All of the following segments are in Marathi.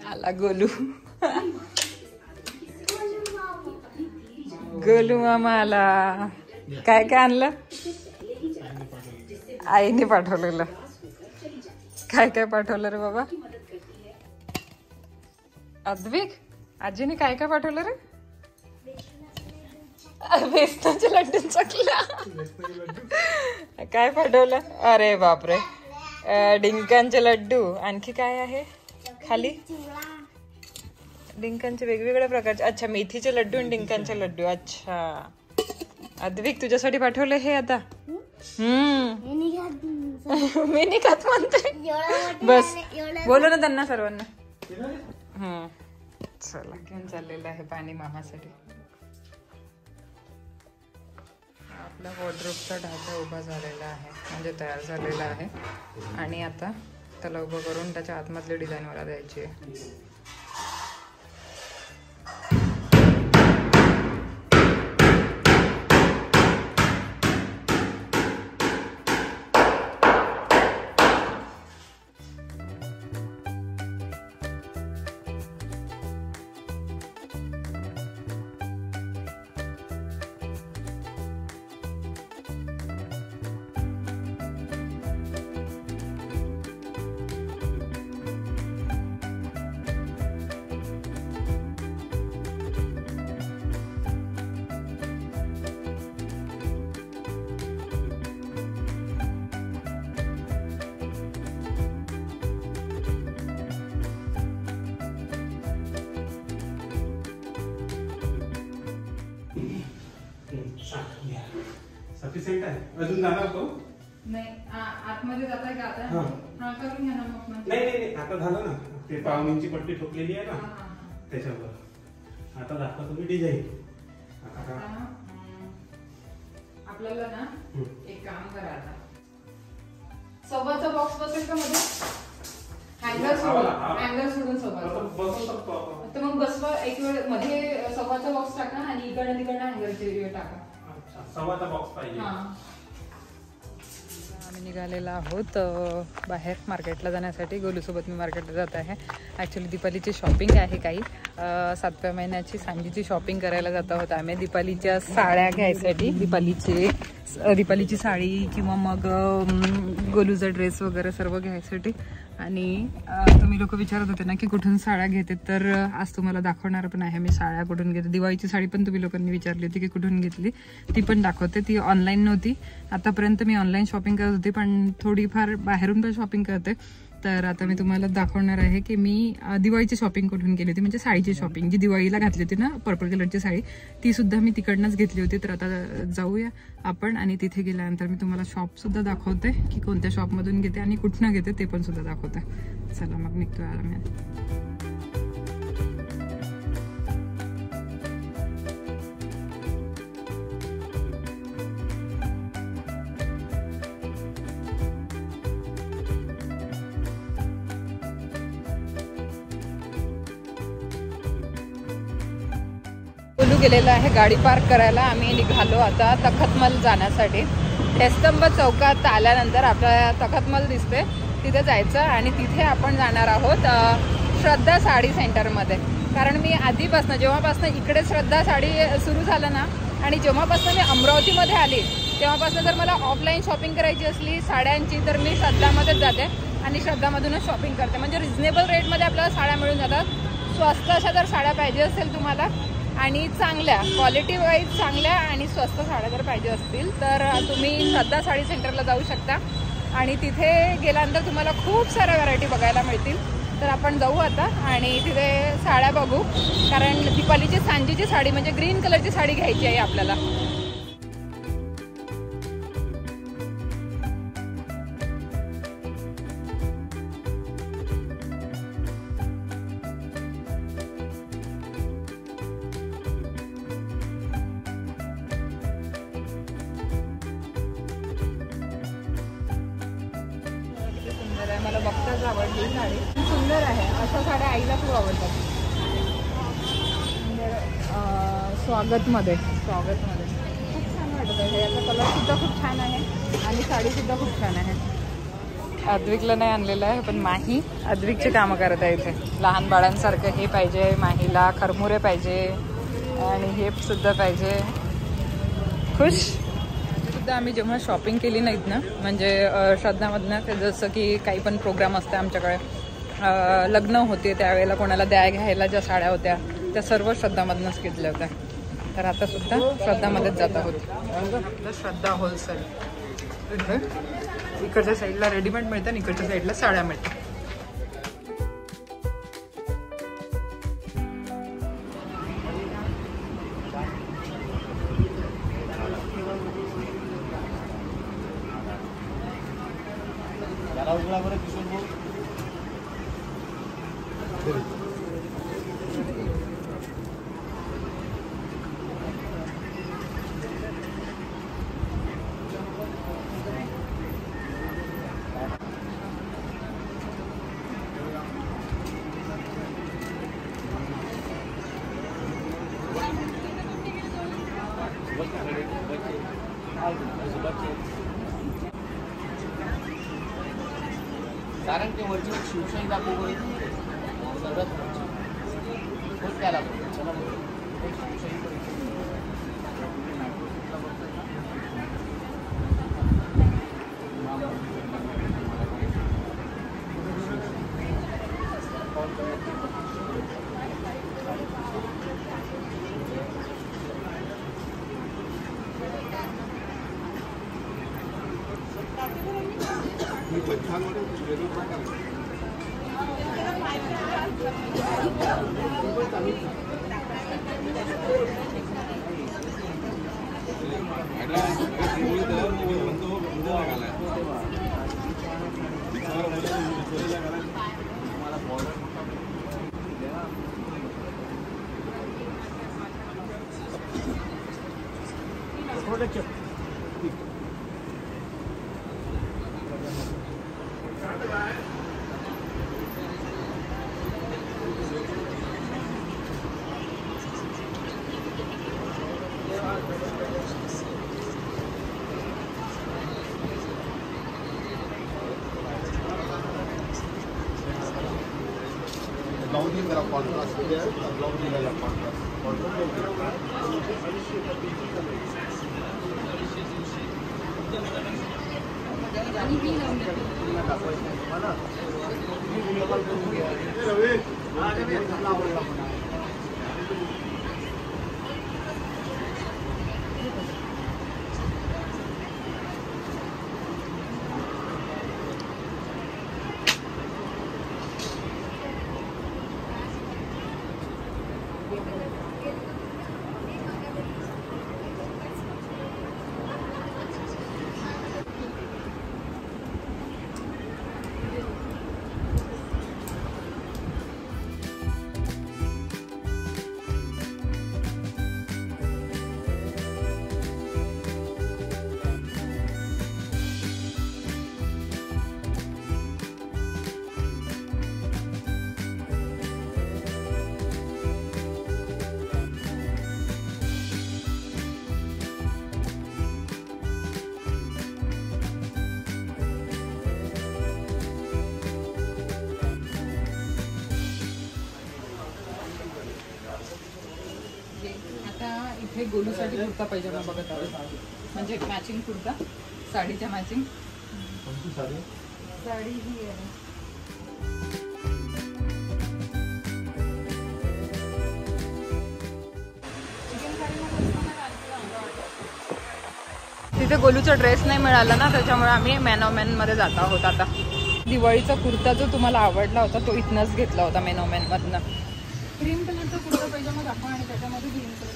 आला गोलू. गोलू मामा आला. काय काय आणलं? आईने पाठवलेलं. काय काय पाठवलं रे बाबा? अद्विक, आजीने काय काय पाठवलं रे? बेसनाचे लड्डू चकल्या. काय पाठवलं? अरे बापरे, डिंकांचे लड्डू. आणखी काय आहे खाली? डिंकांचे वेगवेगळ्या प्रकारचे. अच्छा, मेथीचे लड्डू आणि डिंकांचे लड्डू. अच्छा अद्विक, तुझ्यासाठी पाठवले हे आता. मी नाही खात म्हणते. बस बोलो ना त्यांना सर्वांना. चला, घेऊन चाललेलं आहे पाणी मामासाठी. आपला वॉर्डरोबचा ढाचा उभा झालेला आहे, म्हणजे तयार झालेला आहे. आणि आता त्याला उभं करून त्याच्या आतमधली डिझाईन मला द्यायची आहे. सफिशियंट आहे. अजून जाणार तो? नाही, आतमध्ये जाताय का आता? हां, करून घ्या ना मग. नाही, आता झालं ना. ते पावणीची पट्टी ठोकलेली आहे ना त्याच्यावर. आता दाखवा तुम्ही डिझाईन. आपल्याला ना एक काम करा, आता सव्वाचा बॉक्स बसेल का मध्ये? हँगर सोडून सव्वा. तर मग बसवा एक वेळ मध्ये सव्वाचा बॉक्स टाका आणि इकडनं तिकडनं हँगरची टाका. सव्वाचा बॉक्स पाहिजे. आम्ही निघालेलो आहोत बाहेर मार्केटला जाण्यासाठी. गोलूसोबत मी मार्केटला जात आहे. ॲक्च्युली दीपालीची शॉपिंग आहे काही. 7व्या महिन्याची सांजीची शॉपिंग करायला जात आहोत आम्ही. दीपालीच्या साड्या घ्यायसाठी, दीपालीची साडी किंवा मग गोलूचा ड्रेस वगैरे सर्व घ्यायसाठी. आणि तुम्ही लोक विचारत होते ना की कुठून साड्या घेते, तर आज तुम्हाला दाखवणार पण आहे मी साड्या कुठून घेते. दिवाळीची साडी पण तुम्ही लोकांनी विचारली होती की कुठून घेतली, ती पण दाखवते. ती ऑनलाईन नव्हती. आतापर्यंत मी ऑनलाईन शॉपिंग करत होती, पण थोडीफार बाहेरून पण शॉपिंग करते. तर आता मी तुम्हाला दाखवणार आहे की मी दिवाळीची शॉपिंग कुठून केली होती, म्हणजे साडीची शॉपिंग. जी दिवाळीला घातली होती ना पर्पल कलरची साडी, ती सुद्धा मी तिकडनंच घेतली होती. तर आता जाऊया आपण आणि तिथे गेल्यानंतर मी तुम्हाला शॉप सुद्धा दाखवते की कोणत्या शॉपमधून घेते आणि कुठनं घेते ते पण सुद्धा दाखवते. चला मग निघतोय आम्ही. गोलू गेलेला आहे गाडी पार्क करायला. आम्ही निघालो आता तखतमल जाण्यासाठी. ढेस्तंभ चौकात आल्यानंतर आपल्याला तखतमल दिसते, तिथे जायचं आणि तिथे आपण जाणार आहोत श्रद्धा साडी सेंटरमध्ये. कारण मी आधीपासून जेव्हापासून इकडे श्रद्धा साडी सुरू झालं ना, आणि जेव्हापासून मी अमरावतीमध्ये आली तेव्हापासून जर मला ऑफलाईन शॉपिंग करायची असली साड्यांची, तर मी श्रद्धामध्येच जाते आणि श्रद्धामधूनच शॉपिंग करते. म्हणजे रिजनेबल रेटमध्ये आपल्याला साड्या मिळून जातात. स्वस्त अशा जर साड्या पाहिजे असेल तुम्हाला आणि चांगल्या क्वालिटी वाईज चांगल्या आणि स्वस्त साड्या जर पाहिजे असतील तर तुम्ही श्रद्धा साडी सेंटरला जाऊ शकता. आणि तिथे गेल्यानंतर तुम्हाला खूप साऱ्या व्हरायटी बघायला मिळतील. तर आपण जाऊ आता आणि तिथे साड्या बघू. कारण दीपालीची सांजीची साडी म्हणजे ग्रीन कलरची साडी घ्यायची आहे आपल्याला. मला बघताच आवडली साडी, सुंदर आहे. अशा साड्या आईला खूप आवडतात. स्वागतमध्ये खूप छान वाटतं. बघा याचा कलर सुद्धा खूप छान आहे आणि साडी सुद्धा खूप छान आहे. अद्विकला नाही आणलेलं आहे पण माही अद्विकचे कामं करत आहे इथे. लहान बाळांसारखं हे पाहिजे माहीला, खरमुरे पाहिजे आणि हे सुद्धा पाहिजे. खुश सुद्धा आम्ही जेव्हा शॉपिंग केली नाहीत ना म्हणजे श्रद्धामधनं, जसं की काही पण प्रोग्राम असते आमच्याकडे, लग्न होते त्यावेळेला कोणाला घ्यायला ज्या साड्या होत्या त्या सर्व श्रद्धामधनंच घेतल्या होत्या. तर आता सुद्धा श्रद्धामध्येच जात आहोत. श्रद्धा होलसेल. इकडच्या साईडला रेडीमेड मिळतं आणि इकडच्या साईडला साड्या मिळतात. कारण ते वरची शिवशाही दाखवली सगळ्यात खूप त्याला चला Shivshahi Blousing della contrast there, the blousing della contrast. इथे गोलूसाठी कुर्ता पायजामा बघत आहोत, म्हणजे मॅचिंग कुर्ता साडीच्या मॅचिंग. साडी ही आहे. तिथे गोलूचा ड्रेस नाही मिळाला ना, त्याच्यामुळे आम्ही मॅन मध्ये जात आहोत आता. दिवाळीचा कुर्ता जो तुम्हाला आवडला होता तो इथनच घेतला होता मेनोमॅन मधनं. क्रीम कलरचा कुर्ता पायजामा दाखवा आणि त्याच्यामध्ये ग्रीन कलर.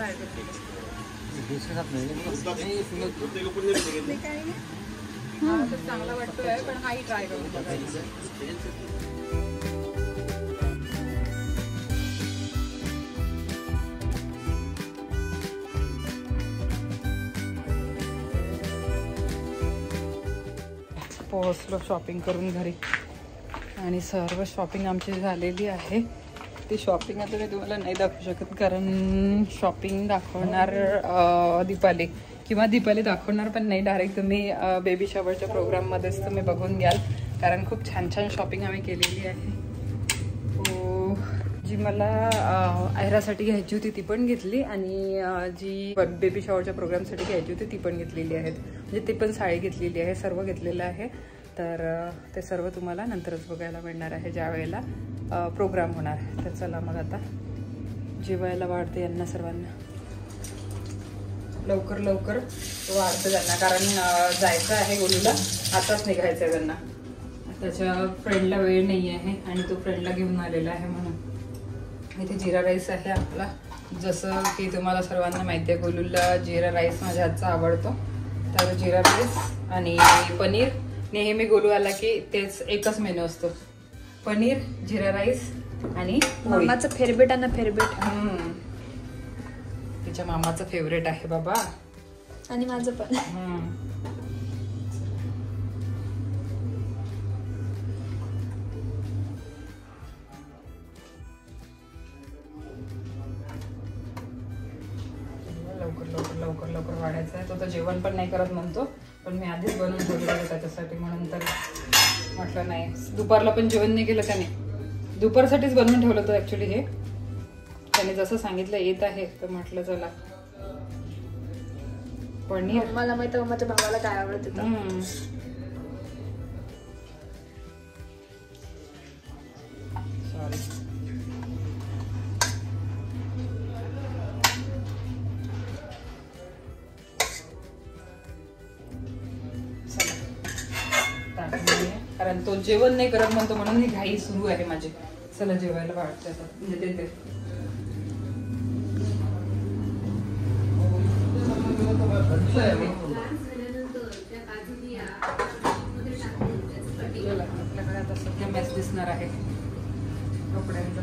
ट्राय करते हा तर चांगला वाटतोय पण हाही ट्राय करून बघायचा. पोहोचलो शॉपिंग करून घरी आणि सर्व शॉपिंग आमची झालेली आहे. ती शॉपिंग आता मी तुम्हाला नाही दाखवू शकत कारण शॉपिंग दाखवणार दीपाली किंवा दीपाली दाखवणार पण नाही. डायरेक्ट तुम्ही बेबी शॉवरच्या प्रोग्राममध्येच तुम्ही बघून घ्याल कारण खूप छान छान शॉपिंग आम्ही केलेली आहे. जी मला आयरासाठी घ्यायची होती ती पण घेतली आणि जी बेबी शॉवरच्या प्रोग्रामसाठी घ्यायची होती ती पण घेतलेली आहेत. म्हणजे ती पण साडी घेतलेली आहे, सर्व घेतलेलं आहे. तर ते सर्व तुम्हाला नंतरच बघायला मिळणार आहे ज्या वेळेला प्रोग्राम होणार. तर चला मग आता जेवायला वाढते यांना सर्वांना. लवकर लवकर वाढतं त्यांना कारण जायचं आहे गोलूला, आताच निघायचं आहे त्यांना. त्याच्या फ्रेंडला वेळ नाही आहे आणि तो फ्रेंडला घेऊन आलेला आहे म्हणून. इथे जिरा राईस आहे आपला. जसं की तुम्हाला सर्वांना माहिती आहे गोलूला जिरा राईस माझ्या हातचा आवडतो. तर जिरा राईस आणि पनीर नेहमी गोलू आला की तेच एकच मेनू असतो, पनीर जिरा राईस आणि मामाचं फेवरेट आहे ना, फेवरेट. तिच्या मामाचं फेवरेट आहे बाबा आणि माझं पण. लवकर लवकर लवकर लवकर वाढायचं आहे. तो तर जेवण पण नाही करत म्हणतो पण मी आधीच बनवून ठेवलेलं आहे त्याच्यासाठी म्हणून तर म्हटलं नाही. दुपारला पण जेवण नाही केलं त्याने, दुपारसाठीच बनवून ठेवलं होतं ऍक्च्युली. हे त्याने जसं सांगितलं येत आहे तर म्हटलं चला. पनीर मला माहिती आहे माझ्या भावाला काय आवडत होतं. सॉरी कारण तो जेवण नाही करत म्हणतो म्हणून ही घाई सुरू आहे माझी. चला जेवायला वाटतं आता म्हणजे ते आपल्याकडे आता सध्या मॅच दिसणार आहे कपड्यांचा.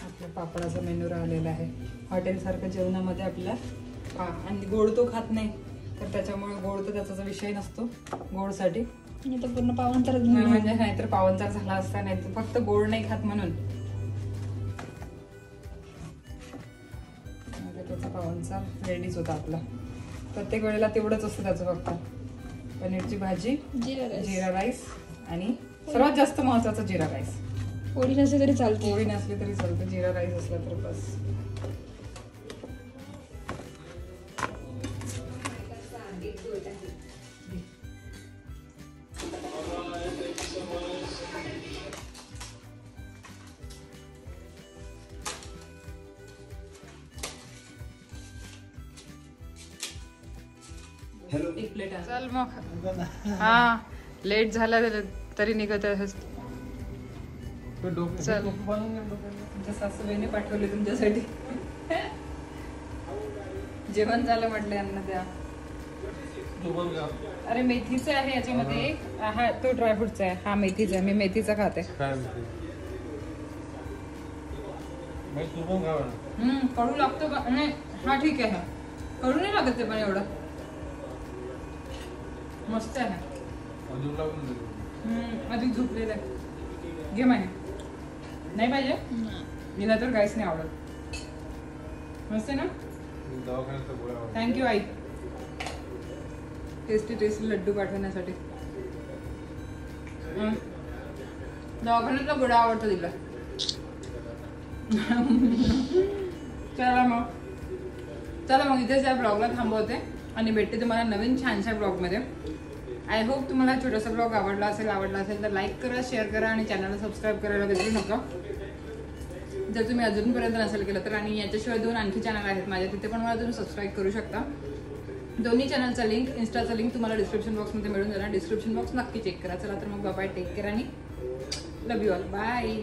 आपल्या पापडाचा मेनू राहिलेला आहे. हॉटेल सारखं जेवणामध्ये आपल्या आणि गोड तो खात नाही तर त्याच्यामुळे गोड तर त्याचा विषय नसतो. गोडसाठी तर पूर्ण पावनतर म्हणजे नाहीतर पावनचार झाला असता, नाही तर फक्त गोड नाही खात म्हणून त्याचा पावनचार रेडीच होता आपला. प्रत्येक वेळेला तेवढंच असतं त्याचं फक्त पनीरची भाजी, जिरा राईस आणि सर्वात जास्त महत्वाचा जिरा राईस. पोळी नसली तरी चालते, पोळी नसली तरी चालते, जिरा राईस असला तर बस. एक प्लेट चल मग. हा लेट झाला तरी निघत आहे. चल तुमच्या सासूबाईने पाठवले तुमच्यासाठी. जेवण झालं म्हटलं यांना द्या. अरे मेथीचं आहे याच्यामध्ये एक. हा तो ड्रायफ्रूटचा आहे, हा मेथीचा आहे. मी मेथीचा खाते. कडू लागतो का? नाही हा ठीक आहे. कडू नाही लागत ते पण एवढं मस्त आहे. अधिक झोपलेलं आहे. घे माहिती नाही पाहिजे मला तर काहीच नाही आवडत. मस्त आहे ना. थँक्यू आई टेस्टी टेस्टी लड्डू पाठवण्यासाठी. दवाखान्यातला गोडा आवडतो तिला. चला मग इथेच या ब्लॉगला थांबवते आणि भेटते तुम्हाला नवीन छानशा ब्लॉगमध्ये. आय होप तुम्हाला छोटासा ब्लॉग आवडला असेल तर लाईक करा, शेअर करा आणि चॅनलला सबस्क्राईब करायला विसरू नका जर तुम्ही अजूनपर्यंत नसेल केलं तर. आणि याच्याशिवाय 2 आणखी चॅनल आहेत माझे, तिथे पण मला तुम्ही सबस्क्राईब करू शकता. दोन्ही चॅनलचा लिंक, इन्स्टाचा लिंक तुम्हाला डिस्क्रिप्शन बॉक्समध्ये मिळून जाणार. डिस्क्रिप्शन बॉक्स नक्की चेक करा. चला तर मग बाय, टेक केअर आणि लव यू ऑल. बाय.